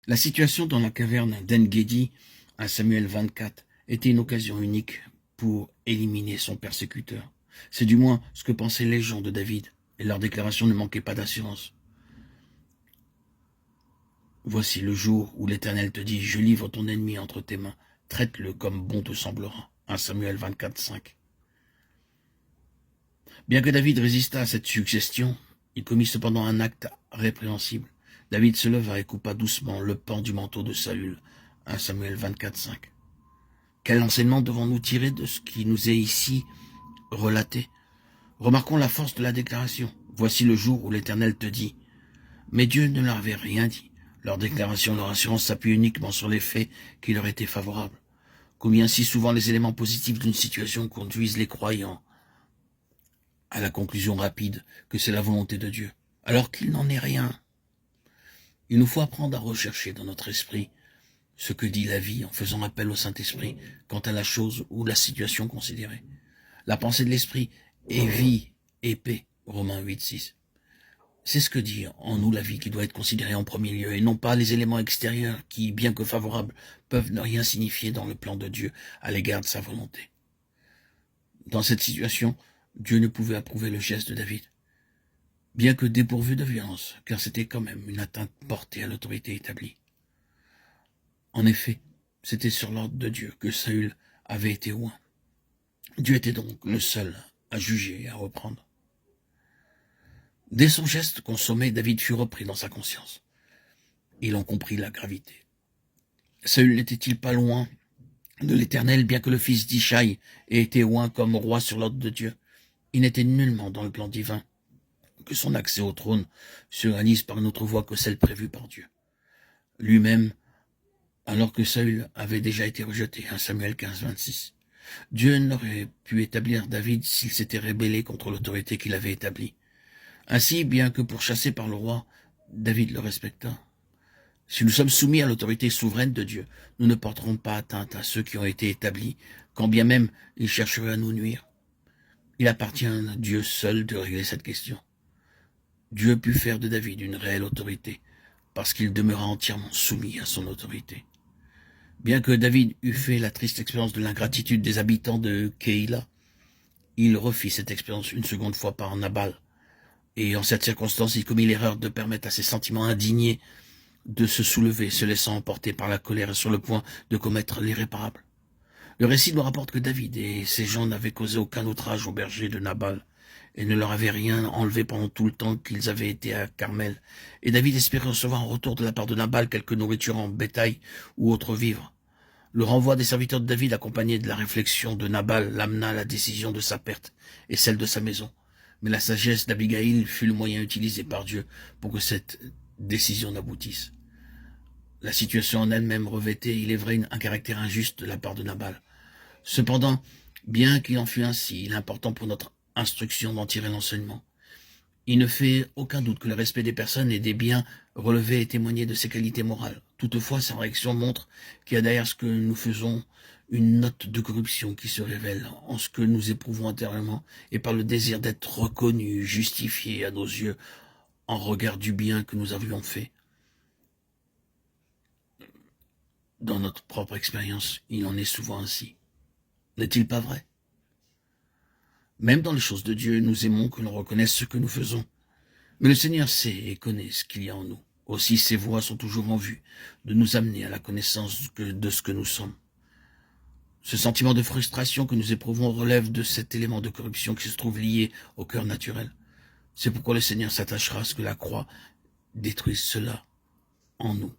La situation dans la caverne d'En-Gedi, à Samuel 24, était une occasion unique pour éliminer son persécuteur. C'est du moins ce que pensaient les gens de David, et leur déclaration ne manquait pas d'assurance. Voici le jour où l'Éternel te dit, je livre ton ennemi entre tes mains, traite-le comme bon te semblera. 1 Samuel 24, 5. Bien que David résista à cette suggestion, il commit cependant un acte répréhensible. David se leva et coupa doucement le pan du manteau de Saül. 1 Samuel 24, 5. Quel enseignement devons-nous tirer de ce qui nous est ici relaté? Remarquons la force de la déclaration. Voici le jour où l'Éternel te dit. Mais Dieu ne leur avait rien dit. Leur déclaration, leur assurance s'appuie uniquement sur les faits qui leur étaient favorables. Combien si souvent les éléments positifs d'une situation conduisent les croyants à la conclusion rapide que c'est la volonté de Dieu, alors qu'il n'en est rien. Il nous faut apprendre à rechercher dans notre esprit ce que dit la vie en faisant appel au Saint-Esprit quant à la chose ou la situation considérée. La pensée de l'esprit est vie et paix, Romains 8, 6. C'est ce que dit en nous la vie qui doit être considérée en premier lieu, et non pas les éléments extérieurs qui, bien que favorables, peuvent ne rien signifier dans le plan de Dieu à l'égard de sa volonté. Dans cette situation, Dieu ne pouvait approuver le geste de David, bien que dépourvu de violence, car c'était quand même une atteinte portée à l'autorité établie. En effet, c'était sur l'ordre de Dieu que Saül avait été oint. Dieu était donc le seul à juger et à reprendre. Dès son geste consommé, David fut repris dans sa conscience. Il en comprit la gravité. Saül n'était-il pas loin de l'Éternel, bien que le fils d'Ishaï ait été oint comme roi sur l'ordre de Dieu? Il n'était nullement dans le plan divin que son accès au trône se réalise par une autre voie que celle prévue par Dieu. Lui-même, alors que Saül avait déjà été rejeté, 1 Samuel 15, 26. Dieu n'aurait pu établir David s'il s'était rébellé contre l'autorité qu'il avait établie. Ainsi, bien que pourchassé par le roi, David le respecta. Si nous sommes soumis à l'autorité souveraine de Dieu, nous ne porterons pas atteinte à ceux qui ont été établis, quand bien même ils chercheraient à nous nuire. Il appartient à Dieu seul de régler cette question. Dieu put faire de David une réelle autorité, parce qu'il demeura entièrement soumis à son autorité. Bien que David eût fait la triste expérience de l'ingratitude des habitants de Keïla, il refit cette expérience une seconde fois par Nabal, et en cette circonstance, il commit l'erreur de permettre à ses sentiments indignés de se soulever, se laissant emporter par la colère et sur le point de commettre l'irréparable. Le récit nous rapporte que David et ses gens n'avaient causé aucun outrage aux bergers de Nabal et ne leur avaient rien enlevé pendant tout le temps qu'ils avaient été à Carmel. Et David espérait recevoir en retour de la part de Nabal quelque nourriture en bétail ou autre vivre. Le renvoi des serviteurs de David, accompagné de la réflexion de Nabal, l'amena à la décision de sa perte et celle de sa maison. Mais la sagesse d'Abigaïl fut le moyen utilisé par Dieu pour que cette décision n'aboutisse. La situation en elle-même revêtait, il est vrai, un caractère injuste de la part de Nabal. Cependant, bien qu'il en fût ainsi, il est important pour notre instruction d'en tirer l'enseignement. Il ne fait aucun doute que le respect des personnes et des biens relevait et témoignait de ses qualités morales. Toutefois, sa réaction montre qu'il y a derrière ce que nous faisons une note de corruption qui se révèle en ce que nous éprouvons intérieurement et par le désir d'être reconnus, justifiés à nos yeux en regard du bien que nous avions fait. Dans notre propre expérience, il en est souvent ainsi. N'est-il pas vrai? Même dans les choses de Dieu, nous aimons que l'on reconnaisse ce que nous faisons. Mais le Seigneur sait et connaît ce qu'il y a en nous. Aussi, ses voies sont toujours en vue de nous amener à la connaissance de ce que nous sommes. Ce sentiment de frustration que nous éprouvons relève de cet élément de corruption qui se trouve lié au cœur naturel. C'est pourquoi le Seigneur s'attachera à ce que la croix détruise cela en nous.